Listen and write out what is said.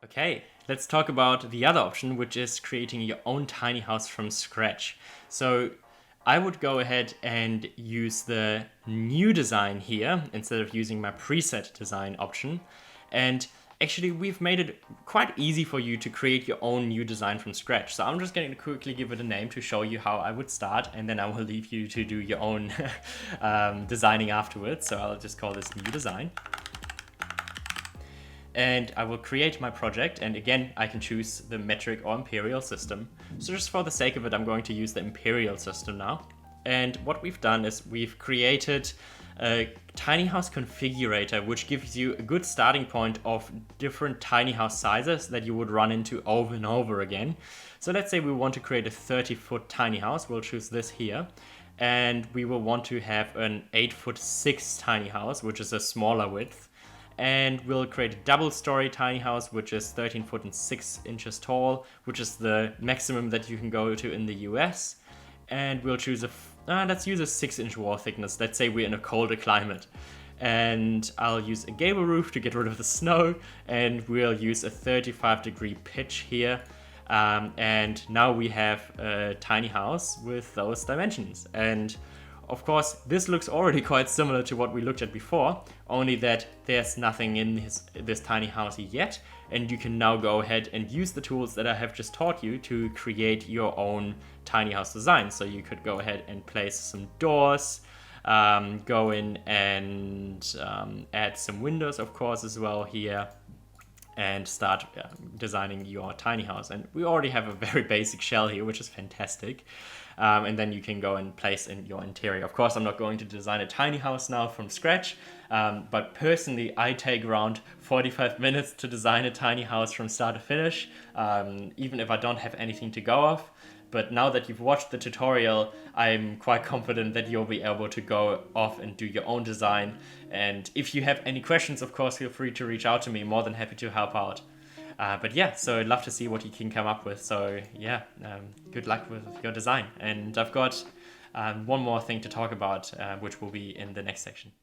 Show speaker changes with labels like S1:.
S1: Okay, let's talk about the other option, which is creating your own tiny house from scratch. So I would go ahead and use the new design here instead of using my preset design option. And actually, we've made it quite easy for you to create your own new design from scratch. So I'm just going to quickly give it a name to show you how I would start, and then I will leave you to do your own designing afterwards. So I'll just call this new design. And I will create my project, and again I can choose the metric or imperial system. So just for the sake of it, I'm going to use the imperial system now. And what we've done is we've created a tiny house configurator, which gives you a good starting point of different tiny house sizes that you would run into over and over again. So let's say we want to create a 30-foot tiny house. We'll choose this here. And we will want to have an 8'6" tiny house, which is a smaller width. And we'll create a double-story tiny house, which is 13 foot and 6 inches tall, which is the maximum that you can go to in the US. And we'll choose let's use a 6-inch wall thickness. Let's say we're in a colder climate. And I'll use a gable roof to get rid of the snow, and we'll use a 35-degree pitch here. And now we have a tiny house with those dimensions. And of course, this looks already quite similar to what we looked at before, only that there's nothing in this tiny house yet, and you can now go ahead and use the tools that I have just taught you to create your own tiny house design. So you could go ahead and place some doors, go in and add some windows, of course, as well here, and start designing your tiny house. And we already have a very basic shell here, which is fantastic. And then you can go and place in your interior. Of course, I'm not going to design a tiny house now from scratch, but personally, I take around 45 minutes to design a tiny house from start to finish, even if I don't have anything to go off. But now that you've watched the tutorial, I'm quite confident that you'll be able to go off and do your own design. And if you have any questions, of course, feel free to reach out to me. More than happy to help out. But yeah, so I'd love to see what you can come up with. So yeah, good luck with your design. And I've got one more thing to talk about, which will be in the next section.